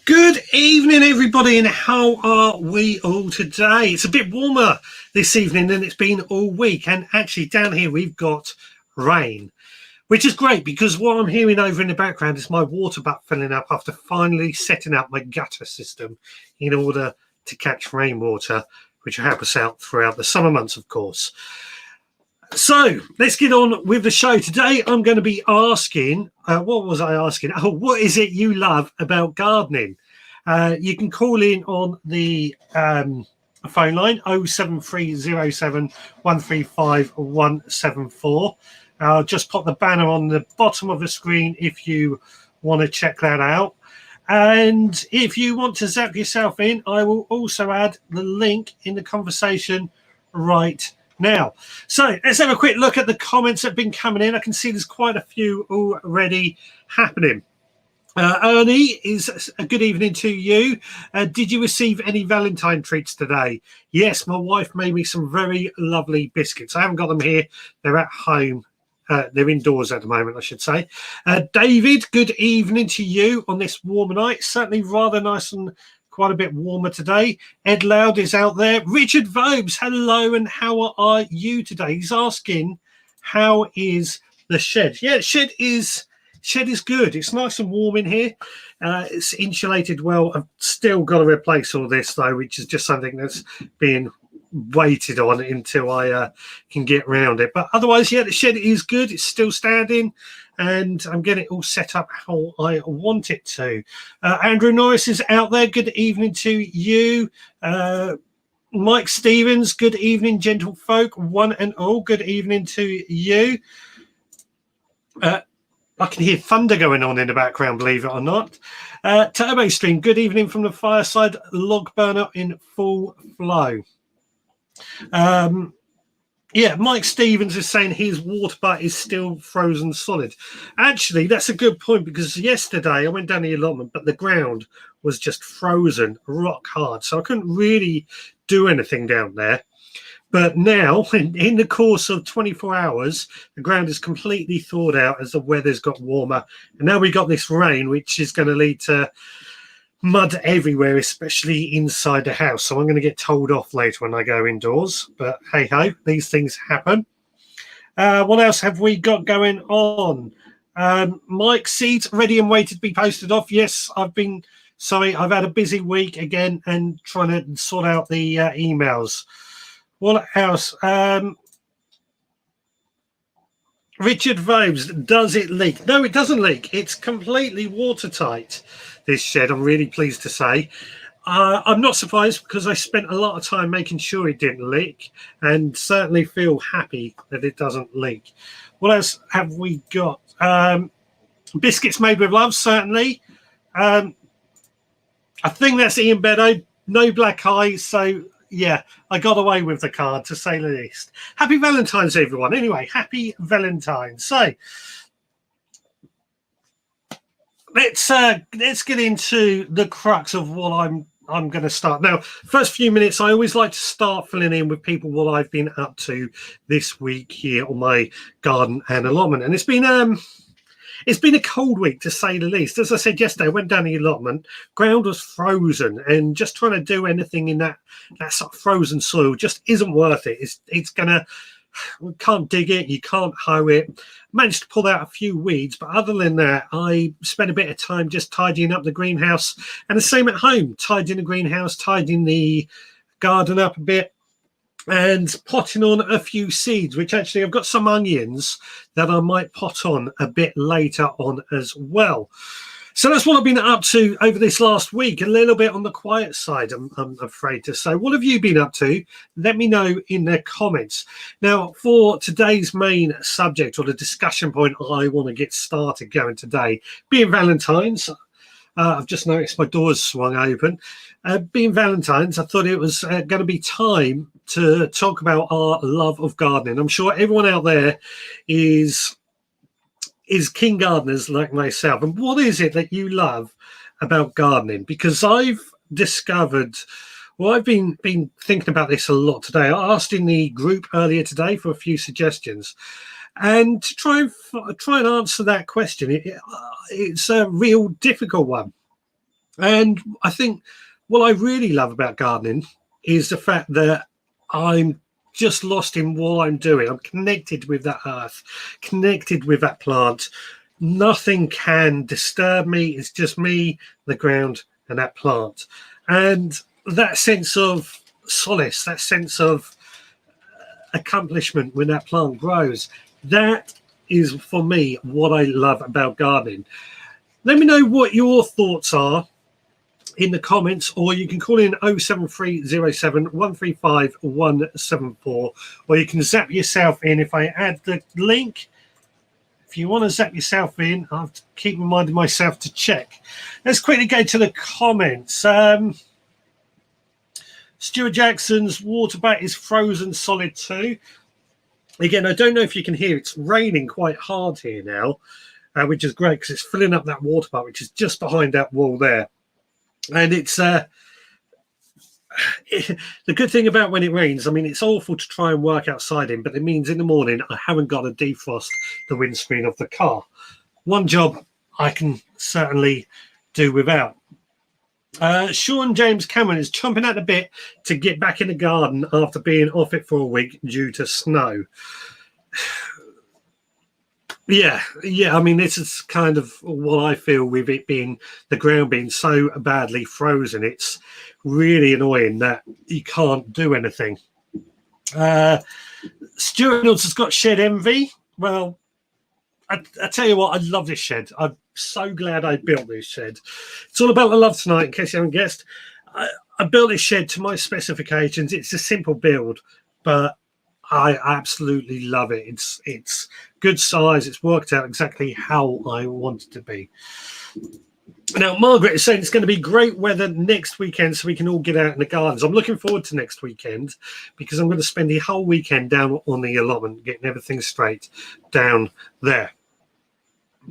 Good evening, everybody, and how are we all today? It's a bit warmer this evening than it's been all week, and actually down here we've got rain, which is great because what I'm hearing over in the background is my water butt filling up after finally setting up my gutter system in order to catch rainwater, which will help us out throughout the summer months, of course. So let's get on with the show. Today I'm going to be asking, what was I asking? Oh, what is it you love about gardening? You can call in on the phone line 07307 135 174. I'll just pop the banner on the bottom of the screen if you want to check that out. And if you want to zap yourself in, I will also add the link in the conversation right now. So let's have a quick look at the comments that have been coming in. I can see there's quite a few already happening. Ernie is a good evening to you. Did you receive any Valentine treats today? Yes, my wife made me some very lovely biscuits. I haven't got them here. They're at home. They're indoors at the moment, I should say. David, good evening to you on this warmer night. Certainly rather nice and quite a bit warmer today. Ed Loud is out there. Richard Vobes, hello, and how are you today? He's asking, how is the shed? Yeah, shed is good. It's nice and warm in here. It's insulated well. I've still got to replace all this though, which is just something that's being waited on until I can get around it. But otherwise, yeah, the shed is good. It's still standing, and I'm getting it all set up how I want it to. Andrew Norris is out there. Good evening to you. Mike Stevens, good evening, gentlefolk, one and all. Good evening to you. I can hear thunder going on in the background, believe it or not. Turbo Stream, good evening from the fireside log burner in full flow. Yeah, Mike Stevens is saying his water butt is still frozen solid. Actually, that's a good point because yesterday I went down the allotment, but the ground was just frozen rock hard. So I couldn't really do anything down there. But now, in the course of 24 hours, the ground is completely thawed out as the weather's got warmer. And now we got this rain, which is going to lead to mud everywhere, especially inside the house. So I'm going to get told off later when I go indoors. But hey-ho, these things happen. What else have we got going on? Mike, seeds ready and waiting to be posted off. Yes, I've had a busy week again and trying to sort out the emails. What else? Richard Vobes, does it leak? No, it doesn't leak. It's completely watertight, this shed, I'm really pleased to say. I'm not surprised because I spent a lot of time making sure it didn't leak and certainly feel happy that it doesn't leak. What else have we got? Biscuits made with love, certainly. I think that's Ian Beddoe. No black eyes, so yeah, I got away with the card, to say the least. Happy Valentine's, everyone. Anyway, happy Valentine's. So let's get into the crux of what I'm going to start. Now, first few minutes, I always like to start filling in with people what I've been up to this week here on my garden and allotment. And it's been a cold week, to say the least. As I said yesterday, I went down the allotment, ground was frozen, and just trying to do anything in that sort of frozen soil just isn't worth it. It's gonna, we can't dig it, you can't hoe it. Managed to pull out a few weeds, but other than that, I spent a bit of time just tidying up the greenhouse, and the same at home, tidying the greenhouse, tidying the garden up a bit, and potting on a few seeds, which actually I've got some onions that I might pot on a bit later on as well. So that's what I've been up to over this last week, a little bit on the quiet side, I'm afraid to say. What have you been up to? Let me know in the comments. Now, for today's main subject or the discussion point I want to get started going today, being Valentine's, I've just noticed my door's swung open. Being Valentine's, I thought it was going to be time to talk about our love of gardening. I'm sure everyone out there is keen gardeners like myself. And what is it that you love about gardening? Because I've discovered, well, I've been thinking about this a lot today. I asked in the group earlier today for a few suggestions. And to try and answer that question, it's a real difficult one. And I think what I really love about gardening is the fact that I'm just lost in what I'm doing. I'm connected with that earth, connected with that plant. Nothing can disturb me. It's just me, the ground, and that plant. And that sense of solace, that sense of accomplishment when that plant grows, that is for me what I love about gardening. Let me know what your thoughts are in the comments, or you can call in 07307 135 174, or you can zap yourself in. If I add the link, if you want to zap yourself in, I have to keep reminding myself to check. Let's quickly go to the comments. Stuart Jackson's water bat is frozen solid too. Again, I don't know if you can hear, it's raining quite hard here now, which is great because it's filling up that water bat, which is just behind that wall there. And it's the good thing about when it rains, I mean, it's awful to try and work outside in, but it means in the morning I haven't got to defrost the windscreen of the car. One job I can certainly do without. Sean James Cameron is chomping at the bit to get back in the garden after being off it for a week due to snow. Yeah. I mean, this is kind of what I feel with it being, the ground being so badly frozen. It's really annoying that you can't do anything. Stuart Reynolds has got shed envy. Well, I tell you what, I love this shed. I'm so glad I built this shed. It's all about the love tonight, in case you haven't guessed. I built this shed to my specifications. It's a simple build, but I absolutely love it. It's good size. It's worked out exactly how I want it to be. Now, Margaret is saying it's going to be great weather next weekend so we can all get out in the gardens. I'm looking forward to next weekend because I'm going to spend the whole weekend down on the allotment, getting everything straight down there.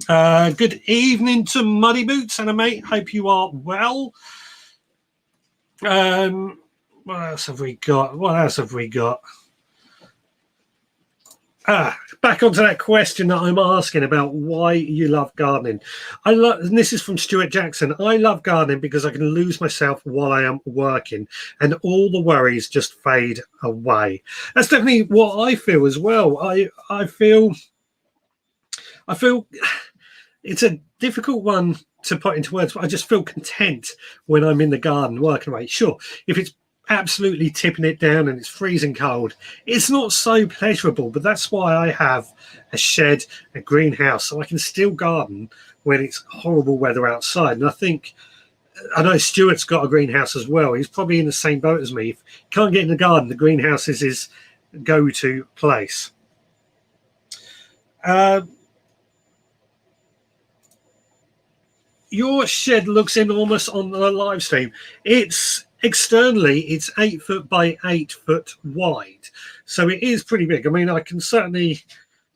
Good evening to Muddy Boots and a mate. Hope you are well. What else have we got? Back onto that question that I'm asking about why you love gardening. And this is from Stuart Jackson. I love gardening because I can lose myself while I am working and all the worries just fade away. That's definitely what I feel as well. I feel it's a difficult one to put into words, but I just feel content when I'm in the garden working away. Sure, if it's absolutely tipping it down and it's freezing cold, it's not so pleasurable, but that's why I have a shed, a greenhouse, so I can still garden when it's horrible weather outside. And I know Stuart's got a greenhouse as well. He's probably in the same boat as me. If you can't get in the garden, the greenhouse is his go-to place. Your shed looks enormous on the live stream. Externally, it's 8 foot by 8 foot wide, so it is pretty big. I mean, I can certainly,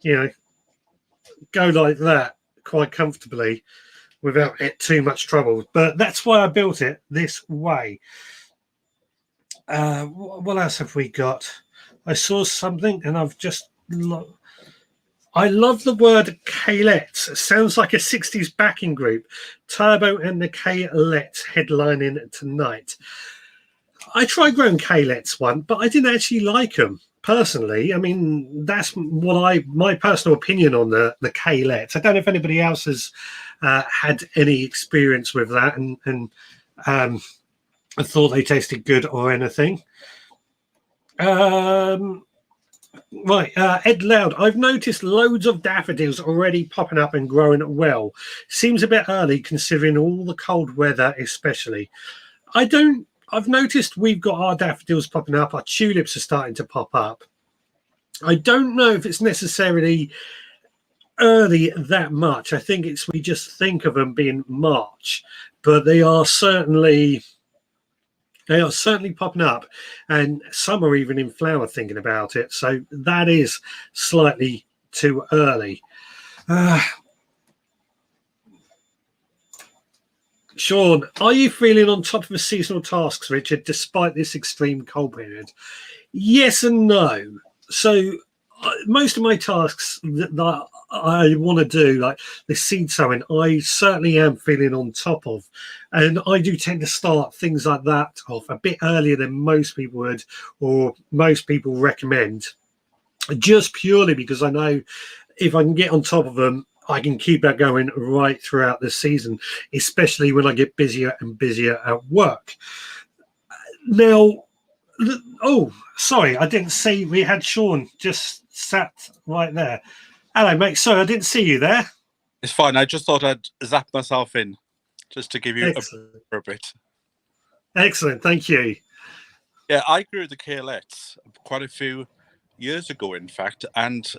go like that quite comfortably without too much trouble. But that's why I built it this way. What else have we got? I saw something, and I've just I love the word K-Lets. It sounds like a 60s backing group. Turbo and the K-Lets headlining tonight. I tried growing K-Lets once, but I didn't actually like them personally. I mean, that's my personal opinion on the K-Lets. I don't know if anybody else has had any experience with that and I thought they tasted good or anything. Right, Ed Loud. I've noticed loads of daffodils already popping up and growing well. Seems a bit early considering all the cold weather, especially. I've noticed we've got our daffodils popping up. Our tulips are starting to pop up. I don't know if it's necessarily early that much. I think we just think of them being March, but they are certainly popping up, and some are even in flower thinking about it. So that is slightly too early. Sean, are you feeling on top of the seasonal tasks, Richard, despite this extreme cold period? Yes and no. So most of my tasks that I want to do, like the seed sowing, I certainly am feeling on top of. And I do tend to start things like that off a bit earlier than most people would, or most people recommend, just purely because I know if I can get on top of them, I can keep that going right throughout the season, especially when I get busier and busier at work. Now, oh, sorry, I didn't see we had Sean just sat right there. Hello, mate. Sorry, I didn't see you there. It's fine. I just thought I'd zap myself in just to give you Excellent. a bit. Excellent. Thank you. Yeah, I grew the kalettes quite a few years ago, in fact, and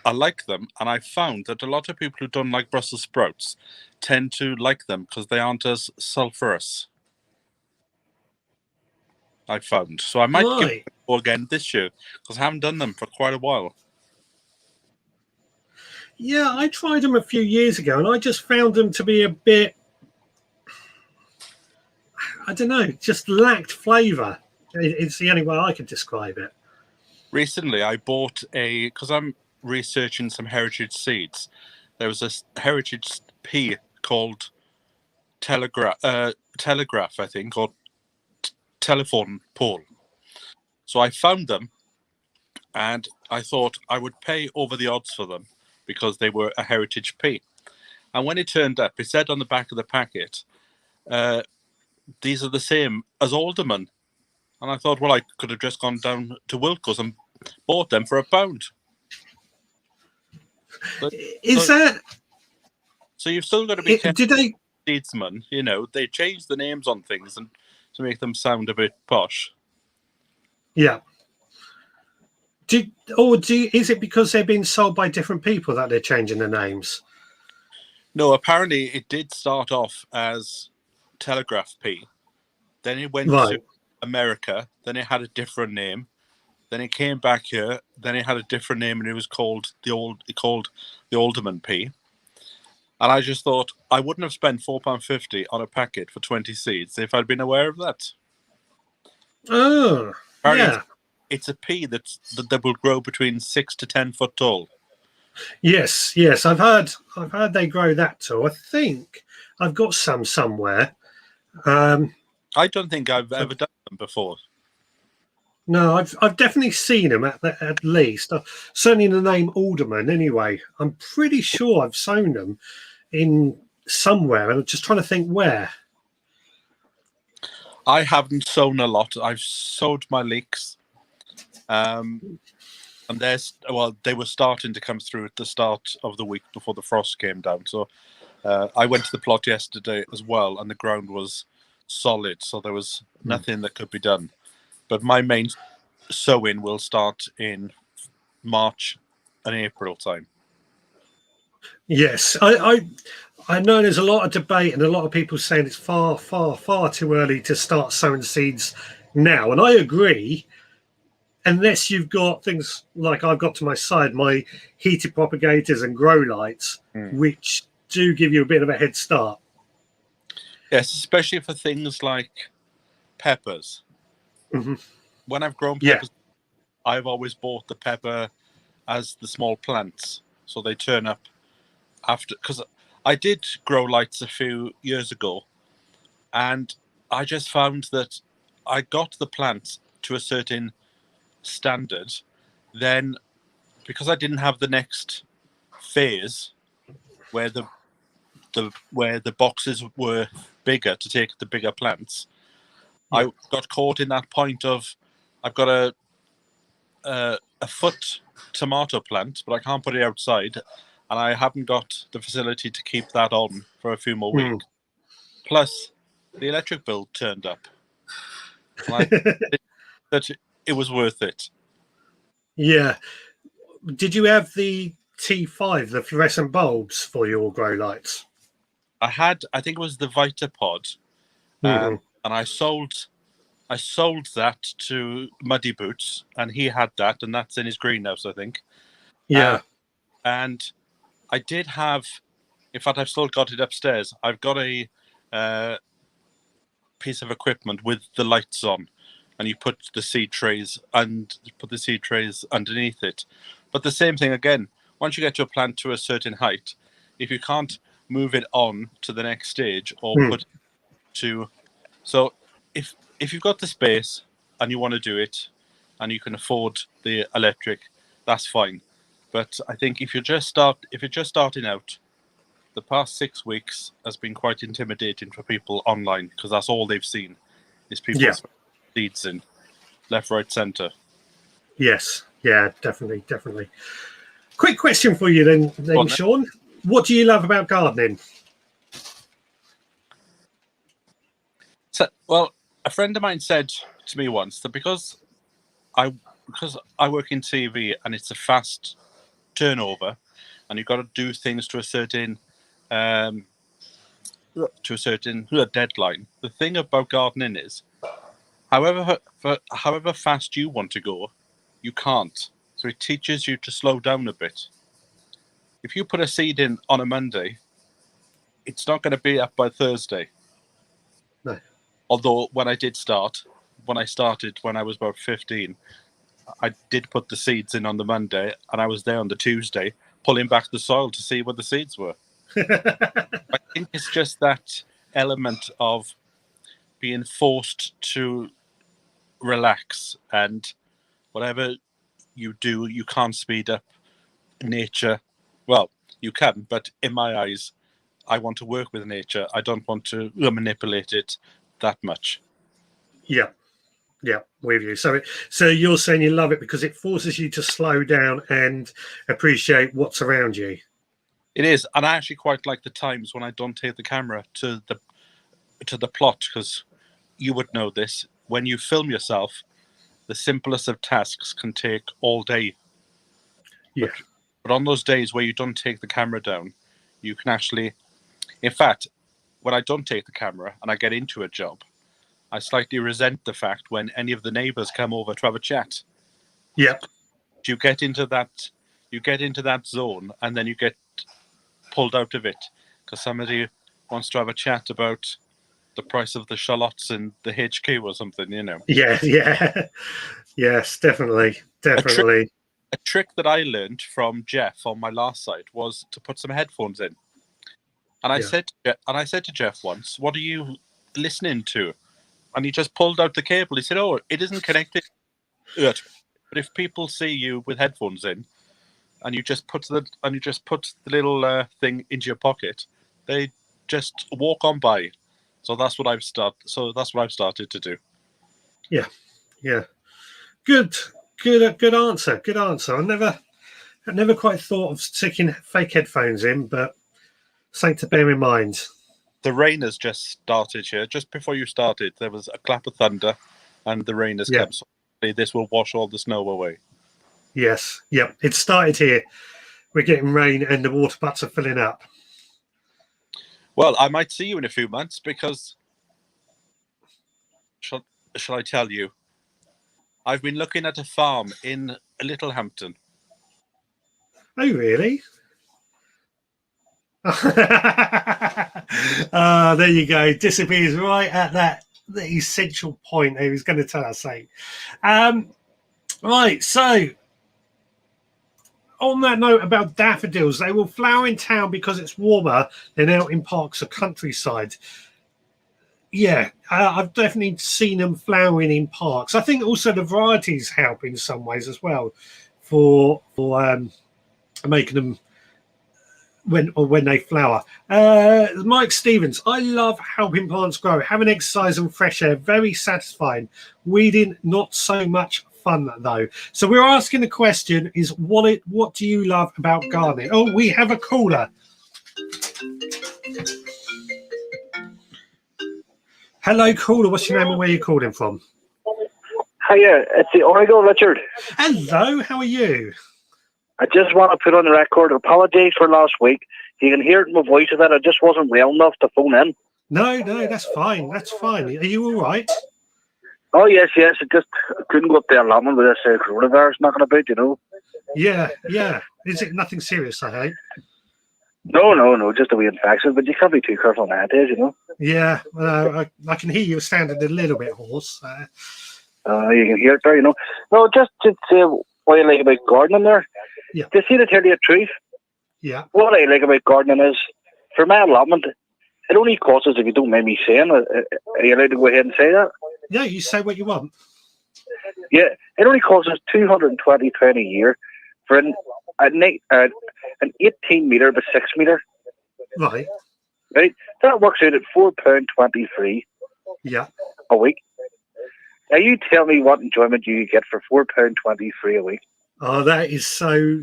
I like them. And I found that a lot of people who don't like Brussels sprouts tend to like them because they aren't as sulfurous. I found. So I might give Right. them a go again this year because I haven't done them for quite a while. Yeah, I tried them a few years ago and I just found them to be a bit, I don't know, just lacked flavour. It's the only way I could describe it. Recently, I bought because I'm researching some heritage seeds. There was a heritage pea called Telegraph, I think, or telephone pole. So I found them and I thought I would pay over the odds for them because they were a heritage pea. And when it turned up, it said on the back of the packet, these are the same as alderman. And I thought, well, I could have just gone down to Wilco's and bought them for £1. Is that? So you've still got to be careful. Did they? Seedsman, they change the names on things and to make them sound a bit posh. Yeah. Is it because they're being sold by different people that they're changing the names? No, apparently it did start off as Telegraph P. Then it went to America. Then it had a different name. Then it came back here. Then it had a different name, and it was called the Alderman P. And I just thought I wouldn't have spent £4.50 on a packet for 20 seeds if I'd been aware of that. Oh, apparently yeah. It's a pea that will grow between 6 to 10 foot tall. Yes. I've heard they grow that tall. I think I've got some somewhere. I don't think I've ever done them before. No, I've definitely seen them at least. Certainly in the name Alderman. Anyway, I'm pretty sure I've sown them in somewhere, and I'm just trying to think where. I haven't sown a lot. I've sowed my leeks, and they were starting to come through at the start of the week before the frost came down. So I went to the plot yesterday as well, and the ground was solid, so there was nothing that could be done. But my main sowing will start in March and April time. Yes, I know there's a lot of debate and a lot of people saying it's far, far, far too early to start sowing seeds now, and I agree. Unless you've got things like I've got to my side, my heated propagators and grow lights, which do give you a bit of a head start. Yes, especially for things like peppers. Mm-hmm. When I've grown peppers, I've always bought the pepper as the small plants, so they turn up after. Because I did grow lights a few years ago, and I just found that I got the plants to a certain standard, then because I didn't have the next phase where the boxes were bigger to take the bigger plants, I got caught in that point of I've got a foot tomato plant, but I can't put it outside, and I haven't got the facility to keep that on for a few more weeks. Plus, the electric bill turned up. That it was worth it. Yeah. Did you have the T5, the fluorescent bulbs for your grow lights? I think it was the Vitapod, and I sold that to Muddy Boots, and he had that, and that's in his greenhouse, I think. Yeah. And I did have, in fact, I've still got it upstairs. I've got a piece of equipment with the lights on, and you put the seed trays underneath it. But the same thing again, once you get your plant to a certain height, if you can't move it on to the next stage or put it to... So if you've got the space and you want to do it and you can afford the electric, that's fine. But I think if you're just starting out, the past 6 weeks has been quite intimidating for people online because that's all they've seen is people seeds in left, right, centre. Yes, yeah, definitely. Quick question for you then, Sean. What do you love about gardening? So, well, a friend of mine said to me once that because I work in TV and it's a fast turnover, and you've got to do things to a certain deadline. The thing about gardening is, however fast you want to go, you can't. So it teaches you to slow down a bit. If you put a seed in on a Monday, it's not going to be up by Thursday. No. Although when I started when I was about 15, I did put the seeds in on the Monday, and I was there on the Tuesday pulling back the soil to see where the seeds were. I think it's just that element of being forced to relax, and whatever you do, you can't speed up nature. Well, you can, but in my eyes, I want to work with nature. I don't want to manipulate it that much. Yeah, with you. So you're saying you love it because it forces you to slow down and appreciate what's around you. It is, and I actually quite like the times when I don't take the camera to the plot, because you would know this. When you film yourself, the simplest of tasks can take all day. Yeah. But on those days where you don't take the camera down, you can actually... In fact, when I don't take the camera and I get into a job, I slightly resent the fact when any of the neighbours come over to have a chat. Yeah. You get into that zone, and then you get pulled out of it because somebody wants to have a chat about the price of the shallots in the HQ or something, you know. Yeah. Yes, definitely. A trick that I learned from Jeff on my last site was to put some headphones in. And I said to Jeff once, "What are you listening to?" And he just pulled out the cable. He said, "Oh, it isn't connected." But if people see you with headphones in, and you just put the little thing into your pocket, they just walk on by. So that's what I've started to do. Yeah. Good answer. I never quite thought of sticking fake headphones in, but something to bear in mind. The rain has just started here. Just before you started, there was a clap of thunder, and the rain has come. So this will wash all the snow away. Yes. Yep. It started here. We're getting rain, and the water butts are filling up. Well, I might see you in a few months because, shall I tell you? I've been looking at a farm in Littlehampton. Oh, really? There you go. Disappears right at the essential point he was going to tell us. Right, so on that note about daffodils, they will flower in town because it's warmer than out in parks or countryside. Yeah, I've definitely seen them flowering in parks. I think also the varieties help in some ways as well for making them when they flower. Mike Stevens, I love helping plants grow, having exercise and fresh air, very satisfying. Weeding, not so much fun though. So we're asking the question is what do you love about gardening? Oh, we have a caller. Hello, caller. What's your name and where you calling from? Hiya, it's the Origo, Richard. Hello, how are you? I just want to put on the record, apologies for last week. You can hear it in my voice that I just wasn't well enough to phone in. No, that's fine. That's fine. Are you all right? Oh, yes. I just couldn't go up there alone with this coronavirus knocking about, you know. Yeah. Is it nothing serious, I hope? No, just a wee infection, but you can't be too careful nowadays, you know. Yeah, I can hear you sounding a little bit hoarse. You can hear it there, you know. No, just to say what you like about gardening there. Yeah. To see the tell you the truth, Yeah. what I like about gardening is, for my allotment, it only costs us, if you don't mind me saying, are you allowed to go ahead and say that? Yeah, you say what you want. Yeah, it only costs us £220 a year for an 18 metre by 6 metre. Right. Right? That works out at £4.23 Yeah. a week. Now you tell me what enjoyment you get for £4.23 a week. Oh, that is so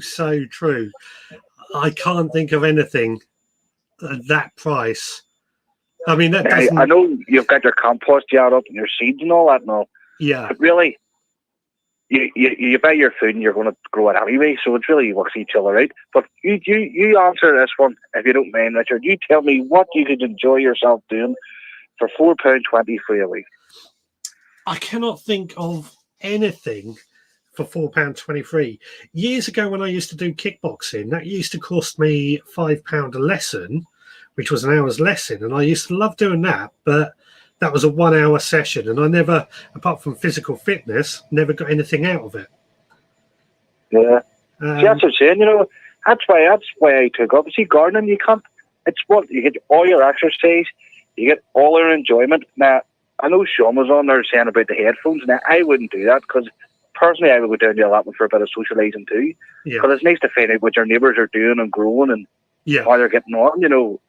true. I can't think of anything at that price. I mean, that Now, doesn't. I know you've got your compost yard up and your seeds and all that and all, Yeah. but really, you buy your food and you're going to grow it anyway, so it really works each other out. But you answer this one, if you don't mind, Richard. You tell me what you could enjoy yourself doing for £4.23 a week. I cannot think of anything for £4.23. Years ago, when I used to do kickboxing, that used to cost me £5 a lesson, which was an hour's lesson, and I used to love doing that. But that was a 1 hour session, and I never, apart from physical fitness, never got anything out of it. Yeah, see, that's what I'm saying. You know, that's why I took up. See, gardening, you can't. It's what you get all your exercise, you get all your enjoyment. Now, I know Sean was on there saying about the headphones. Now, I wouldn't do that because personally, I would go down to allotment for a bit of socialising too. Yeah. Because it's nice to find out what your neighbours are doing and growing and Yeah. how they're getting on. You know,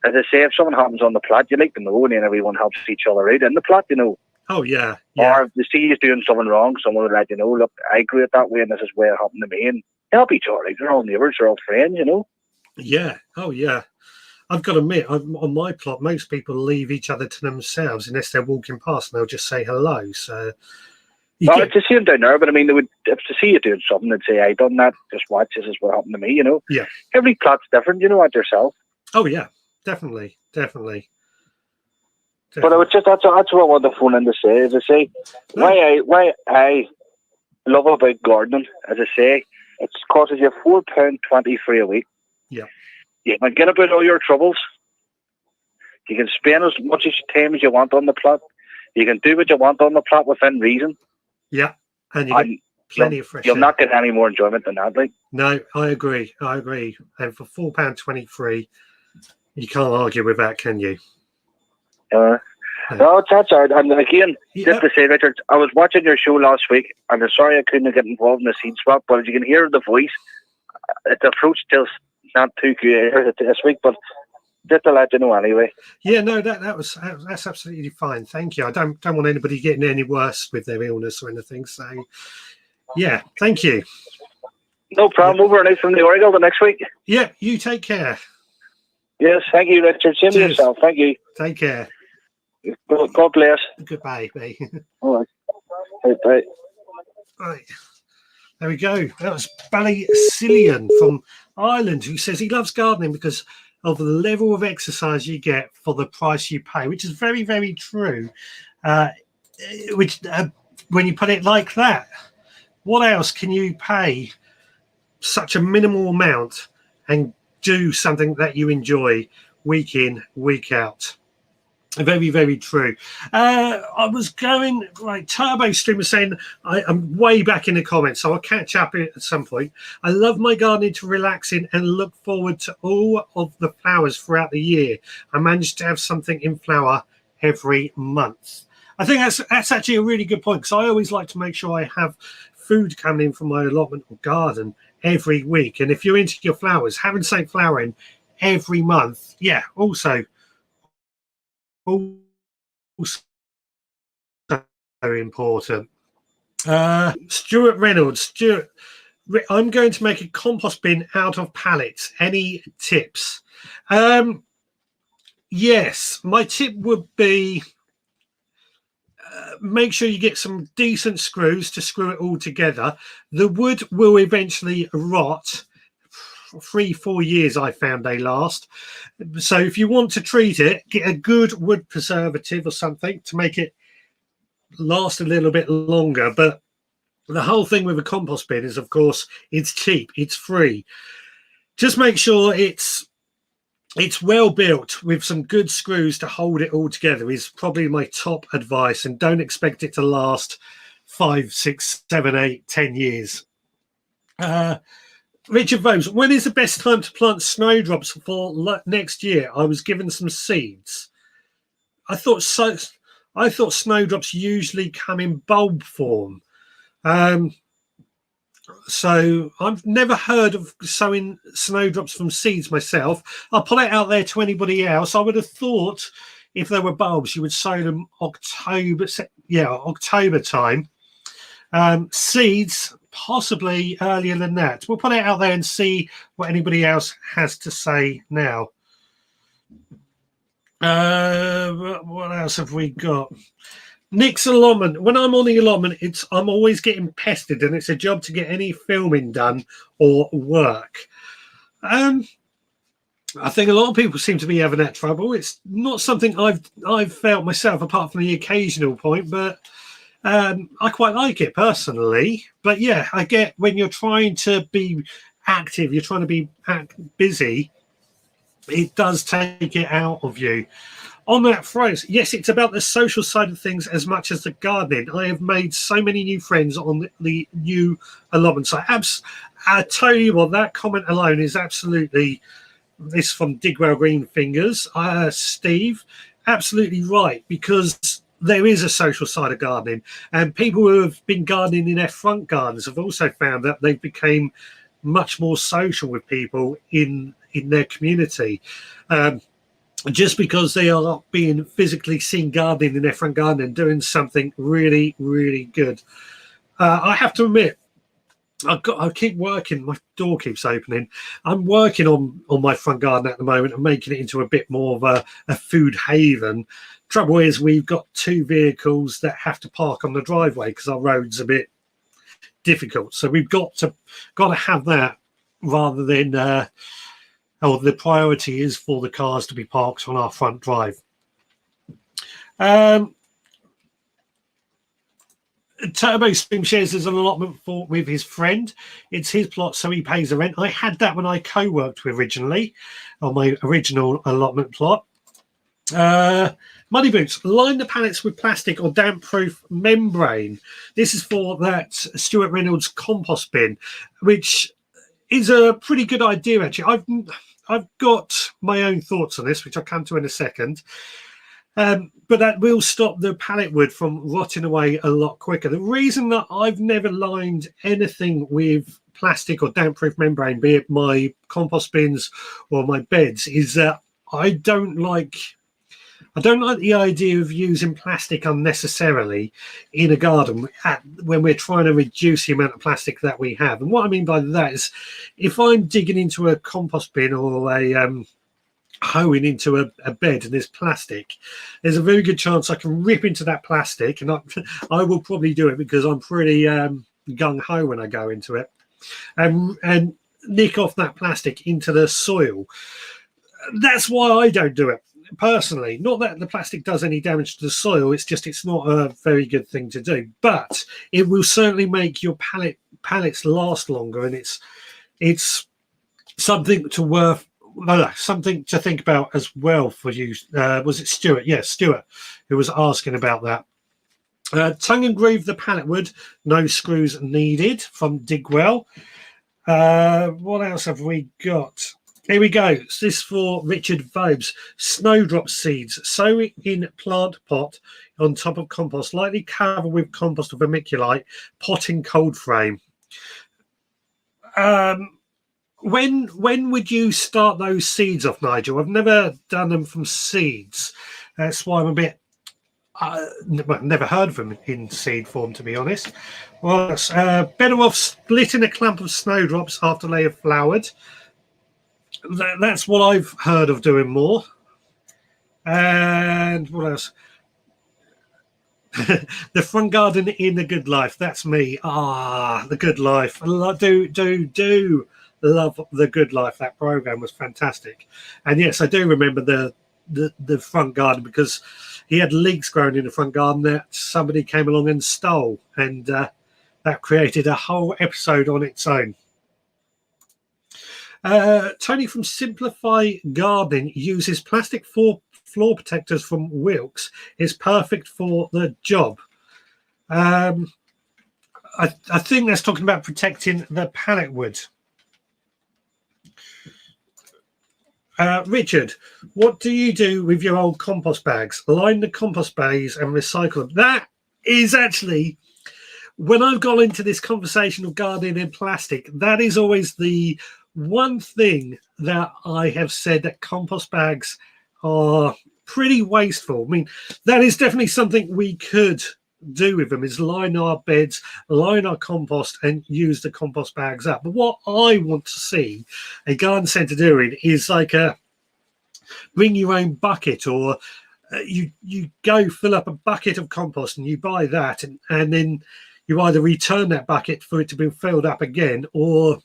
as I say, if something happens on the plot, you like to know, and then everyone helps each other out in the plot. You know. Oh yeah. Yeah. Or if they see you doing something wrong, someone will let you know. Look, I grew it that way, and this is where it happened to me. And help each other. They're all neighbours, they're all friends. You know. Yeah. Oh yeah. I've got to admit, on my plot, most people leave each other to themselves unless they're walking past, and they'll just say hello. So, It's the same down there, but I mean, they would, if they see you doing something, they'd say, "I done that. Just watch. This is what happened to me." You know. Yeah. Every plot's different. You know what yourself. Oh yeah, definitely. But I would just that's what I want to phone in to say. As I say, why I love about gardening, as I say, it costs you £4.23 a week. Yeah. You can get about all your troubles. You can spend as much time as you want on the plot. You can do what you want on the plot within reason. Yeah, and you get plenty of fresh air. You'll not get any more enjoyment than that. Like. No, I agree. And for £4.23, you can't argue with that, can you? No, that's all right. And again, just to say, Richard, I was watching your show last week, and I'm sorry I couldn't get involved in the seed swap, but as you can hear the voice, the approach just not too good this week, but just to let you know anyway. Yeah, no, that's absolutely fine. Thank you. I don't want anybody getting any worse with their illness or anything. So, yeah, thank you. No problem. Over and out from the Oriole the next week. Yeah, you take care. Yes, thank you, Richard. Same to yourself. Thank you. Take care. God bless. Goodbye. Bye. All right. Bye. Right. There we go. That was Ballycillian from Ireland, who says he loves gardening because of the level of exercise you get for the price you pay, which is very, very true. When you put it like that, what else can you pay such a minimal amount and do something that you enjoy week in, week out? Very, very true. I was going like Turbo Stream was saying I'm way back in the comments, so I'll catch up at some point. I love my gardening to relax in and look forward to all of the flowers throughout the year. I managed to have something in flower every month. I think that's actually a really good point, because I always like to make sure I have food coming in from my allotment or garden every week. And if you're into your flowers, having something flowering every month, yeah, also very important. Stuart Reynolds. Stuart, I'm going to make a compost bin out of pallets. Any tips? Yes, my tip would be make sure you get some decent screws to screw it all together. The wood will eventually rot. 3-4 years I found they last. So if you want to treat it, get a good wood preservative or something to make it last a little bit longer. But the whole thing with a compost bin is, of course, it's cheap, it's free. Just make sure it's well built with some good screws to hold it all together is probably my top advice. And don't expect it to last 5, 6, 7, 8, 10 years. Richard Vose, when is the best time to plant snowdrops for next year? I was given some seeds. I thought snowdrops usually come in bulb form. So I've never heard of sowing snowdrops from seeds myself. I'll put it out there to anybody else. I would have thought if there were bulbs, you would sow them October time. Seeds, possibly earlier than that. We'll put it out there and see what anybody else has to say now. What else have we got? Nick's allotment. When I'm on the allotment, I'm always getting pestered, and it's a job to get any filming done or work. I think a lot of people seem to be having that trouble. It's not something I've felt myself, apart from the occasional point, but I quite like it personally. But yeah, I get when you're trying to be active, you're trying to be busy, it does take it out of you. On that phrase, yes, it's about the social side of things as much as the gardening. I have made so many new friends on the new allotment site. I tell you what, that comment alone is absolutely, this from Digwell Green Fingers, Steve, absolutely right, because there is a social side of gardening, and people who have been gardening in their front gardens have also found that they've become much more social with people in their community. Just because they are being physically seen gardening in their front garden and doing something really, really good. I have to admit, I keep working. My door keeps opening. I'm working on my front garden at the moment and making it into a bit more of a food haven. Trouble is, we've got 2 vehicles that have to park on the driveway because our road's a bit difficult. So we've got to have that rather than. The priority is for the cars to be parked on our front drive. Turbo Stream shares there's an allotment with his friend. It's his plot, so he pays the rent. I had that when I co-worked originally on my original allotment plot. Muddy Boots, line the pallets with plastic or damp-proof membrane. This is for that Stuart Reynolds compost bin, which is a pretty good idea, actually. I've got my own thoughts on this, which I'll come to in a second. But that will stop the pallet wood from rotting away a lot quicker. The reason that I've never lined anything with plastic or damp-proof membrane, be it my compost bins or my beds, is that I don't like the idea of using plastic unnecessarily in a garden when we're trying to reduce the amount of plastic that we have. And what I mean by that is, if I'm digging into a compost bin or a hoeing into a bed and there's plastic, there's a very good chance I can rip into that plastic, and I will probably do it because I'm pretty gung-ho when I go into it, and nick off that plastic into the soil. That's why I don't do it. Personally, not that the plastic does any damage to the soil, it's not a very good thing to do, but it will certainly make your pallets last longer, and it's something something to think about as well for you. Was it Stuart? Yes, Stuart, who was asking about that. Tongue and groove the pallet wood, no screws needed, from Digwell. What else have we got? Here we go. This is for Richard Vobes. Snowdrop seeds. Sow in plant pot on top of compost. Lightly cover with compost or vermiculite. Pot in cold frame. When would you start those seeds off, Nigel? I've never done them from seeds. That's why I'm a bit... never heard of them in seed form, to be honest. Well, better off splitting a clump of snowdrops after they have flowered. That's what I've heard of doing more. And what else? The front garden in The Good Life. That's me. The Good Life. I do love The Good Life. That program was fantastic. And yes, I do remember the front garden, because he had leeks growing in the front garden that somebody came along and stole, and that created a whole episode on its own. Tony from Simplify Gardening uses plastic floor protectors from Wilkes. Is perfect for the job. I think that's talking about protecting the pallet wood. Richard, what do you do with your old compost bags? Line the compost bays and recycle them. That is actually, when I've gone into this conversation of gardening in plastic, that is always the one thing that I have said, that compost bags are pretty wasteful. I mean, that is definitely something we could do with them, is line our beds, line our compost, and use the compost bags up. But what I want to see a garden centre doing is like a bring your own bucket, or you go fill up a bucket of compost and you buy that, and then you either return that bucket for it to be filled up again, or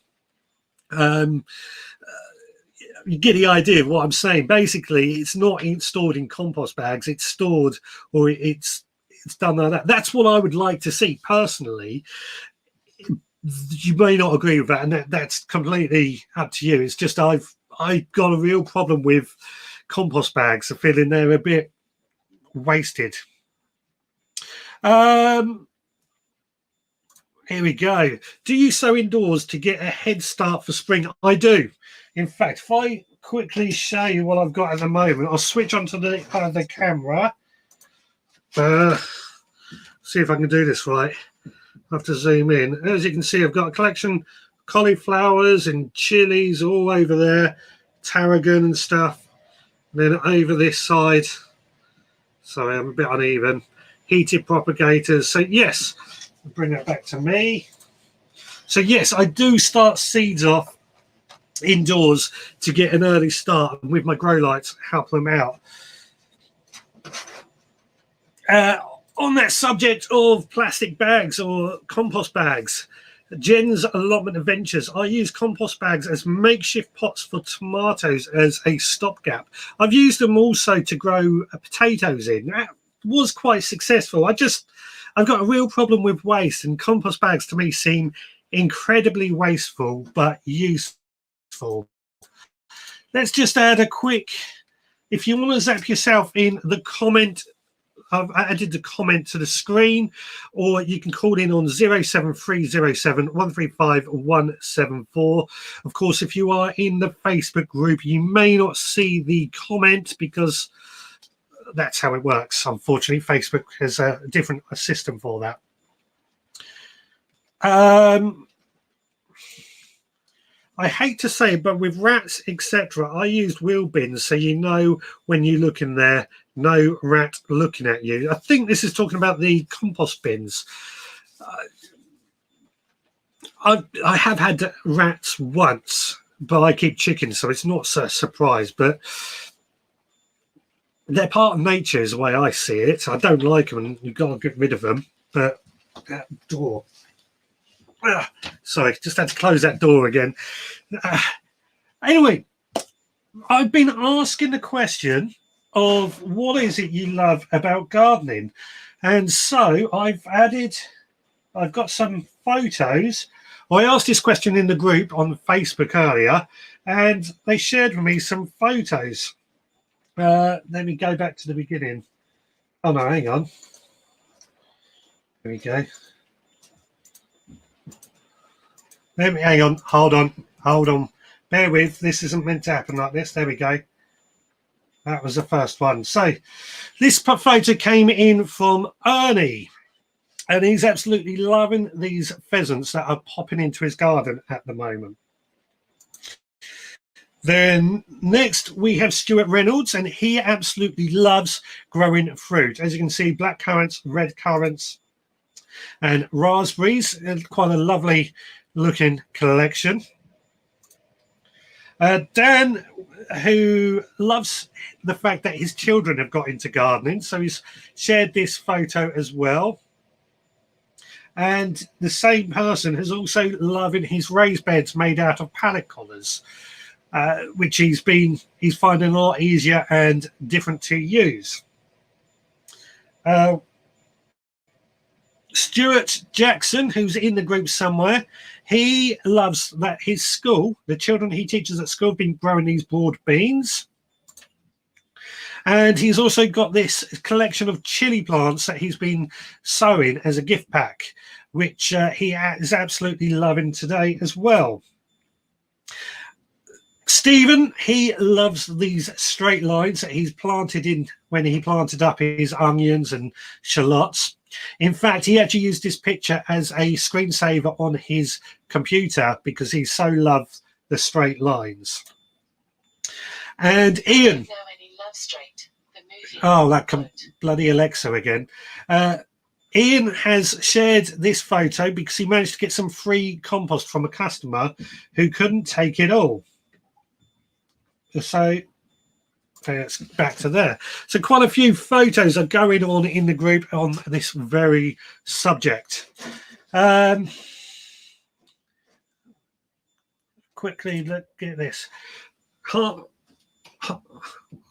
you get the idea of what I'm saying. Basically, it's not stored in compost bags, it's stored, or it's done like that. That's what I would like to see personally. You may not agree with that, and that's completely up to you. It's just I've got a real problem with compost bags. I feel they're a bit wasted. Here we go. Do you sow indoors to get a head start for spring? I do. In fact, if I quickly show you what I've got at the moment, I'll switch onto the camera. See if I can do this right. I have to zoom in. As you can see, I've got a collection of cauliflowers and chilies all over there, tarragon and stuff. And then over this side, sorry, I'm a bit uneven, heated propagators. So yes, I'll bring that back to me. So yes, I do start seeds off indoors to get an early start, and with my grow lights help them out. On that subject of plastic bags or compost bags, Jen's Allotment Adventures, I use compost bags as makeshift pots for tomatoes as a stopgap. I've used them also to grow potatoes in. That was quite successful. I've got a real problem with waste, and compost bags to me seem incredibly wasteful but useful. Let's just add a quick, if you want to zap yourself in the comment, I've added the comment to the screen, or you can call in on 07307 135 174. Of course, if you are in the Facebook group, you may not see the comment because that's how it works. Unfortunately, Facebook has a different system for that. I hate to say it, but with rats, etc., I used wheel bins, so you know when you look in there, no rat looking at you. I think this is talking about the compost bins. I have had rats once, but I keep chickens, so it's not a surprise. But they're part of nature, is the way I see it. I don't like them, and you've got to get rid of them. But that door. Sorry, just had to close that door again. Anyway, I've been asking the question of what is it you love about gardening, and so I've got some photos. I asked this question in the group on Facebook earlier, and they shared with me some photos. Let me go back to the beginning. Oh no, hang on. There we go. Hang on, hold on. Bear with, this isn't meant to happen like this. There we go. That was the first one. So this photo came in from Ernie, and he's absolutely loving these pheasants that are popping into his garden at the moment. Then next we have Stuart Reynolds, and he absolutely loves growing fruit. As you can see, black currants, red currants, and raspberries. Quite a lovely looking collection. Dan, who loves the fact that his children have got into gardening, so he's shared this photo as well. And the same person has also loving his raised beds made out of pallet collars, which he's finding a lot easier and different to use. Stuart Jackson, who's in the group somewhere, he loves that his school, the children he teaches at school, have been growing these broad beans. And he's also got this collection of chili plants that he's been sowing as a gift pack, which he is absolutely loving today as well. Stephen, he loves these straight lines that he's planted in when he planted up his onions and shallots. In fact, he actually used this picture as a screensaver on his computer because he so loves the straight lines. And Ian. Oh, that bloody Alexa again. Ian has shared this photo because he managed to get some free compost from a customer who couldn't take it all. So it's back to there. So quite a few photos are going on in the group on this very subject. Quickly, look at this. I'm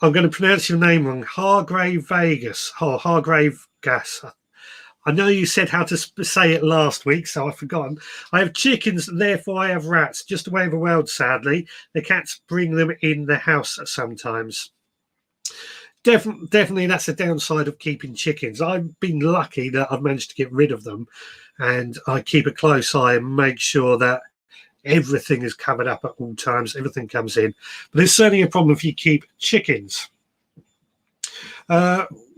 going to pronounce your name wrong. Hargrave Vegas. Oh, Hargrave Gas. I know you said how to say it last week, so I've forgotten. I have chickens, therefore I have rats. Just the way of the world, sadly. The cats bring them in the house sometimes. Definitely that's the downside of keeping chickens. I've been lucky that I've managed to get rid of them, and I keep a close eye and make sure that everything is covered up at all times. Everything comes in. But it's certainly a problem if you keep chickens.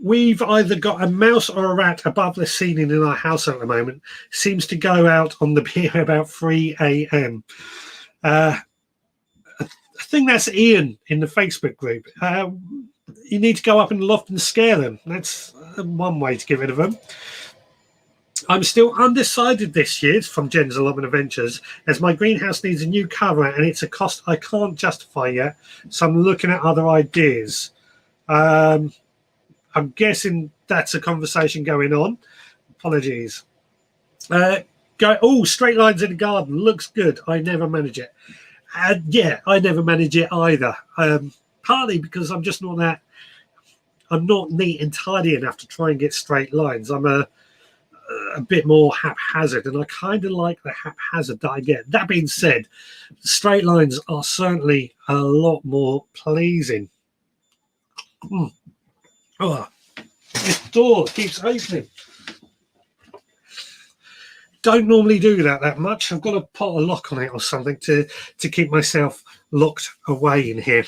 We've either got a mouse or a rat above the ceiling in our house at the moment. Seems to go out on the pier about 3 a.m. I think that's Ian in the Facebook group. You need to go up in the loft and scare them. That's one way to get rid of them. I'm still undecided this year from Jen's Allotment Adventures, as my greenhouse needs a new cover and it's a cost I can't justify yet. So I'm looking at other ideas. I'm guessing that's a conversation going on. Apologies. Straight lines in the garden. Looks good. I never manage it. Yeah, I never manage it either. Partly because I'm just not that... I'm not neat and tidy enough to try and get straight lines. I'm a bit more haphazard, and I kind of like the haphazard that I get. That being said, straight lines are certainly a lot more pleasing. Oh, this door keeps opening. Don't normally do that much. I've got to put a lock on it or something to keep myself locked away in here.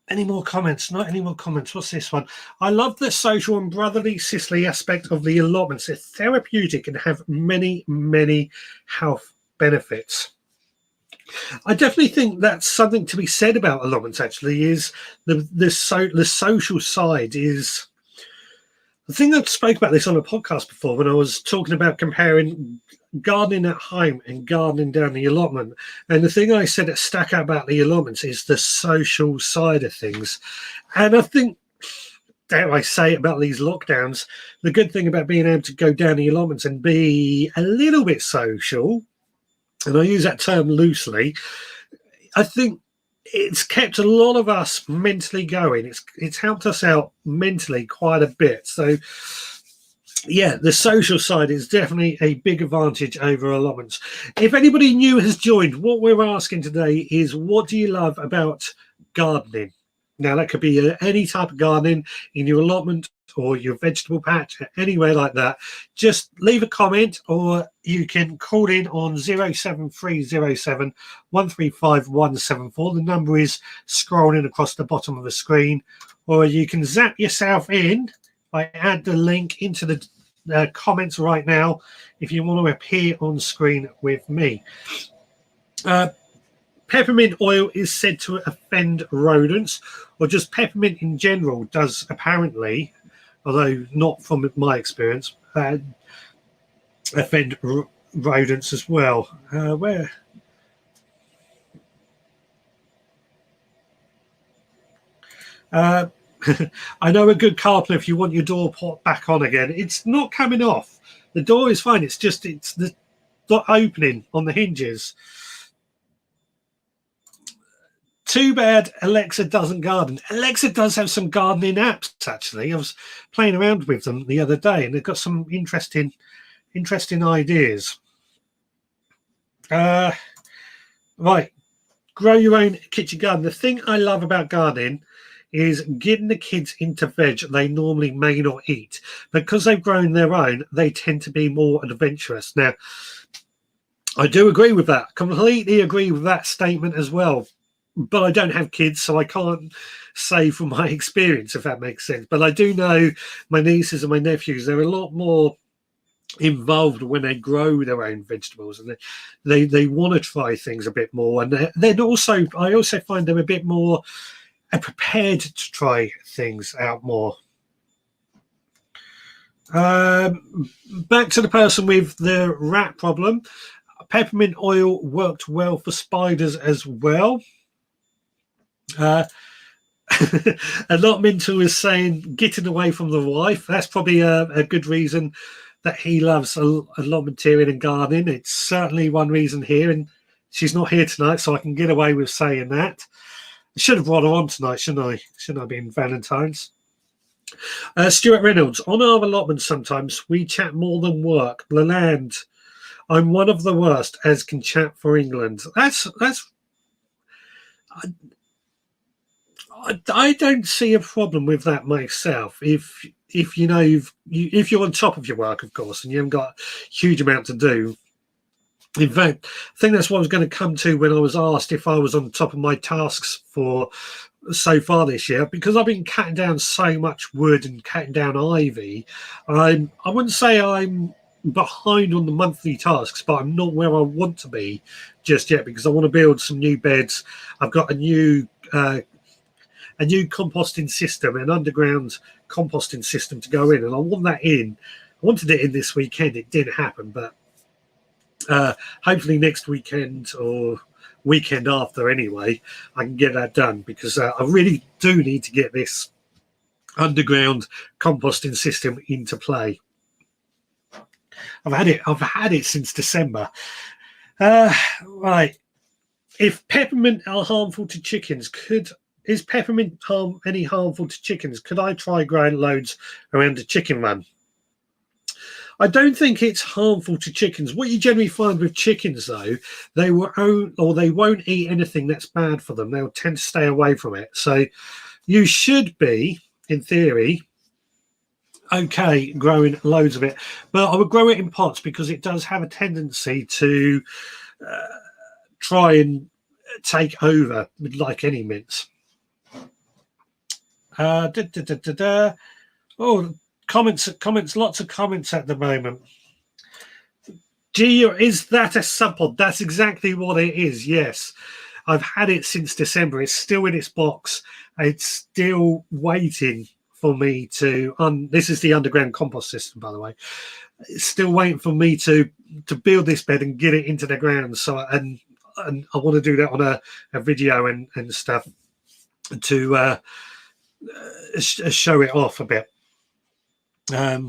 Any more comments? Not any more comments. What's this one? I love the social and brotherly sisterly aspect of the allotments. It's therapeutic and have many, many health benefits. I definitely think that's something to be said about allotments, actually, is the social side is... I think I've spoke about this on a podcast before when I was talking about comparing gardening at home and gardening down the allotment. And the thing I said that stuck out about the allotments is the social side of things. And I think, dare I say about these lockdowns, the good thing about being able to go down the allotments and be a little bit social, and I use that term loosely, I think it's kept a lot of us mentally going. It's helped us out mentally quite a bit. So, yeah, the social side is definitely a big advantage over allotments. If anybody new has joined, what we're asking today is, what do you love about gardening? Now, that could be any type of gardening in your allotment or your vegetable patch, anywhere like that. Just leave a comment, or you can call in on 07307 135 174. The number is scrolling across the bottom of the screen, or you can zap yourself in. I add the link into the comments right now if you want to appear on screen with me. Peppermint oil is said to offend rodents, or just peppermint in general does, apparently, although not from my experience, offend rodents as well. Where? I know a good carpenter if you want your door pot back on again. It's not coming off. The door is fine. It's the opening on the hinges. Too bad Alexa doesn't garden. Alexa does have some gardening apps, actually. I was playing around with them the other day, and they've got some interesting ideas. Right. Grow your own kitchen garden. The thing I love about gardening is getting the kids into veg they normally may not eat. Because they've grown their own, they tend to be more adventurous. Now, I do agree with that. Completely agree with that statement as well. But I don't have kids, so I can't say from my experience, if that makes sense. But I do know my nieces and my nephews, they're a lot more involved when they grow their own vegetables, and they want to try things a bit more. And then also, I also find them a bit more prepared to try things out more. Back to the person with the rat problem. Peppermint oil worked well for spiders as well. A lot Minto is saying getting away from the wife. That's probably a good reason that he loves allotmentarian and gardening. It's certainly one reason here, and she's not here tonight, so I can get away with saying that. I should have brought her on tonight, shouldn't I? Shouldn't I be in Valentine's? Stuart Reynolds, on our allotment sometimes we chat more than work. The land. I'm one of the worst, as can chat for England. That's. I don't see a problem with that myself. If you know if you're on top of your work, of course, and you haven't got a huge amount to do. In fact, I think that's what I was going to come to when I was asked if I was on top of my tasks for so far this year, because I've been cutting down so much wood and cutting down ivy. I wouldn't say I'm behind on the monthly tasks, but I'm not where I want to be just yet, because I want to build some new beds. I've got a new composting system, an underground composting system to go in, and I want that in. I wanted it in this weekend. It didn't happen, but hopefully next weekend or weekend after anyway, I can get that done, because I really do need to get this underground composting system into play. I've had it since December. Right. If peppermint are harmful to chickens, is peppermint any harmful to chickens? Could I try growing loads around a chicken run? I don't think it's harmful to chickens. What you generally find with chickens, though, they won't eat anything that's bad for them. They'll tend to stay away from it. So you should be, in theory, okay growing loads of it. But I would grow it in pots, because it does have a tendency to try and take over, like any mints. Oh, comments, lots of comments at the moment. Gee, is that a sub-pod? That's exactly what it is, yes. I've had it since December. It's still in its box. It's still waiting for me to... this is the underground compost system, by the way. It's still waiting for me to build this bed and get it into the ground. So, and I want to do that on a video and stuff to show it off a bit. There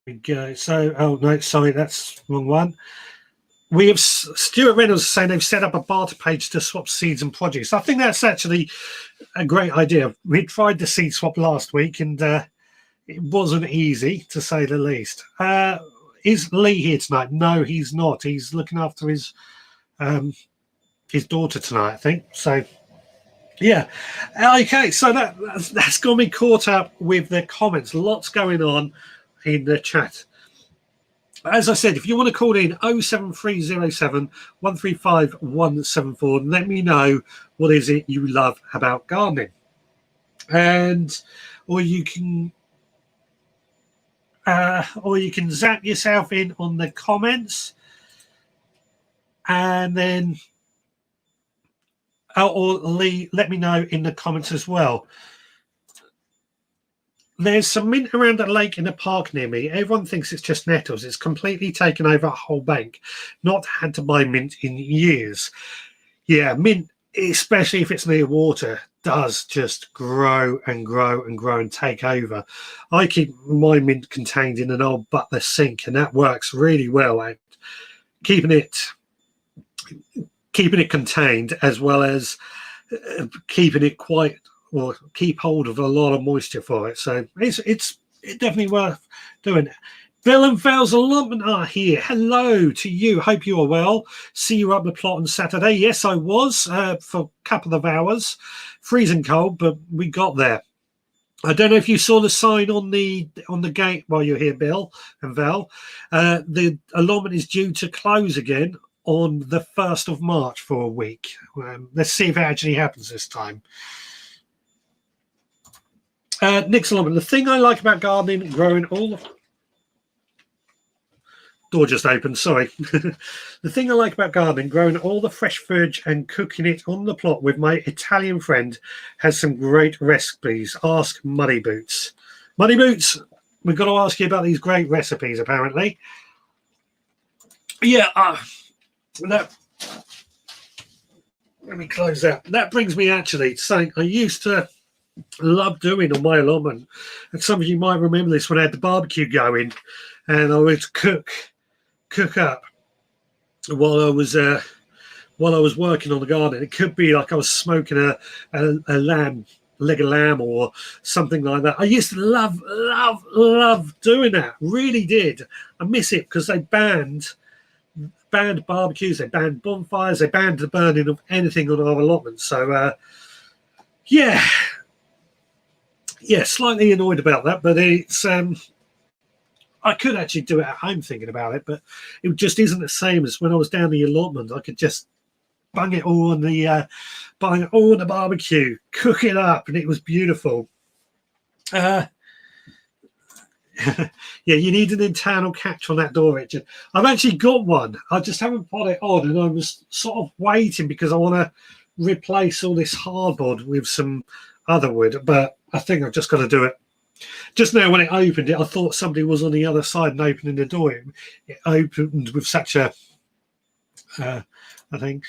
we go. So, oh no, sorry, that's the wrong one. We have Stuart Reynolds saying they've set up a barter page to swap seeds and produce. I think that's actually a great idea. We tried the seed swap last week, and it wasn't easy, to say the least. Is Lee here tonight? No, he's not. He's looking after his daughter tonight, I think. So, yeah. Okay, so that's got me caught up with the comments. Lots going on in the chat. As I said, if you want to call in 07307 135 174, let me know what is it you love about gardening. Or you can zap yourself in on the comments, and then or let me know in the comments as well. There's some mint around a lake in a park near me. Everyone thinks it's just nettles. It's completely taken over a whole bank. Not had to buy mint in years. Yeah, mint, especially if it's near water, does just grow and grow and grow and take over. I keep my mint contained in an old butler sink, and that works really well at keeping it contained, as well as keeping it quiet, or keep hold of a lot of moisture for it. So it's definitely worth doing. Bill and Val's allotment are here. Hello to you. Hope you are well. See you up the plot on Saturday. Yes, I was for a couple of hours. Freezing cold, but we got there. I don't know if you saw the sign on the gate while you're here, Bill and Val. The allotment is due to close again on the 1st of March for a week. Let's see if it actually happens this time. Nick's allotment. The thing I like about gardening, growing all the... Door just opened, sorry. The thing I like about gardening, growing all the fresh food and cooking it on the plot with my Italian friend has some great recipes. Ask Muddy Boots. Muddy Boots, we've got to ask you about these great recipes, apparently. Yeah, let me close that. That brings me actually to something I used to love doing on my allotment. And some of you might remember this when I had the barbecue going and I would cook up while I was working on the garden. It could be like I was smoking a leg of lamb or something like that. I used to love doing that. Really did. I miss it because they banned barbecues, they banned bonfires, they banned the burning of anything on our allotment. So yeah, slightly annoyed about that, but it's I could actually do it at home thinking about it, but it just isn't the same as when I was down the allotment. I could just bang it all on the barbecue, cook it up, and it was beautiful. Yeah, you need an internal catch on that door, Richard. I've actually got one. I just haven't put it on, and I was sort of waiting because I want to replace all this hardboard with some other wood, but I think I've just got to do it. Just now when it opened it, I thought somebody was on the other side and opening the door. It opened with such a thing.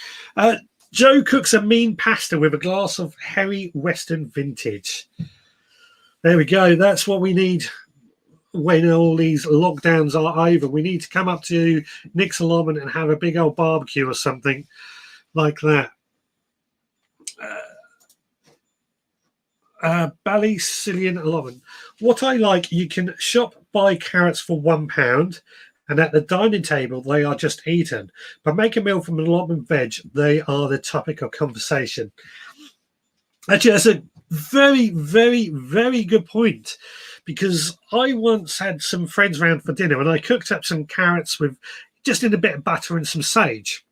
Joe cooks a mean pasta with a glass of Herry Western Vintage. There we go. That's what we need when all these lockdowns are over. We need to come up to Nick's allotment and have a big old barbecue or something like that. Ballycillian allotment. What I like, you can buy carrots for £1, and at the dining table they are just eaten. But make a meal from an allotment veg, they are the topic of conversation. Actually, that's a very, very, very good point, because I once had some friends round for dinner and I cooked up some carrots with just in a bit of butter and some sage.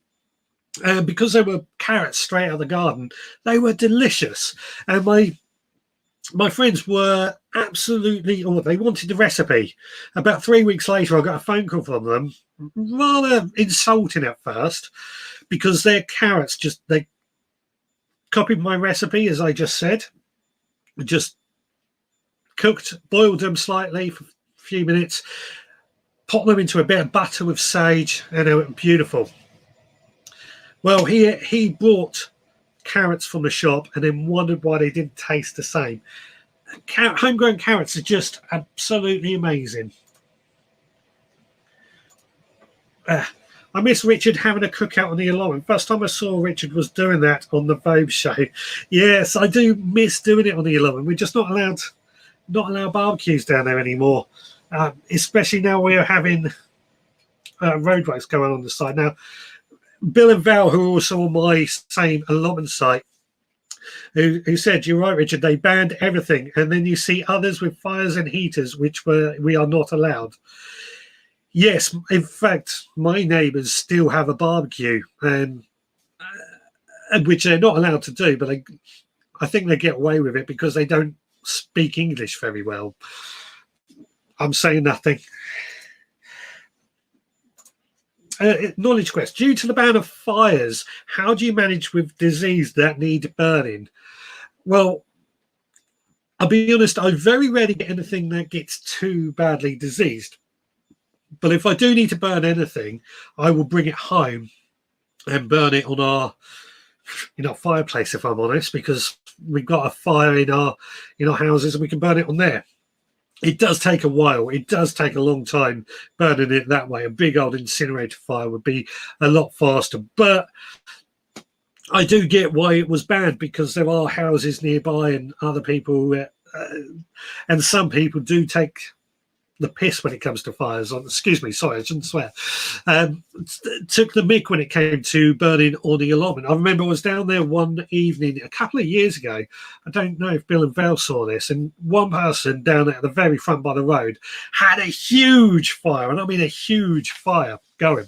Because they were carrots straight out of the garden, they were delicious. And my friends were absolutely, they wanted the recipe. About 3 weeks later, I got a phone call from them, rather insulting at first, because their carrots they copied my recipe, as I just said, just boiled them slightly for a few minutes, put them into a bit of butter with sage, and they were beautiful. Well, he brought carrots from the shop and then wondered why they didn't taste the same. Homegrown carrots are just absolutely amazing. I miss Richard having a cookout on the allotment. First time I saw Richard was doing that on the Vogue show. Yes, I do miss doing it on the allotment. We're just not allowed barbecues down there anymore, especially now we're having roadworks going on the side now. Bill and Val, who are also on my same allotment site, who said, you're right, Richard, they banned everything. And then you see others with fires and heaters, which we are not allowed. Yes, in fact, my neighbours still have a barbecue, and which they're not allowed to do, but I think they get away with it because they don't speak English very well. I'm saying nothing. Knowledge quest. Due to the ban of fires, how do you manage with disease that need burning? Well, I'll be honest, I very rarely get anything that gets too badly diseased. But if I do need to burn anything, I will bring it home and burn it on our fireplace, if I'm honest, because we've got a fire in our houses and we can burn it on there. It does take a while. It does take a long time burning it that way. A big old incinerator fire would be a lot faster. But I do get why it was banned, because there are houses nearby and other people, and some people do take, the piss when it comes to fires. Excuse me, sorry, I shouldn't swear. Took the mick when it came to burning on the allotment. I remember I was down there one evening a couple of years ago. I don't know if Bill and Val saw this, and one person down at the very front by the road had a huge fire, and I mean a huge fire going.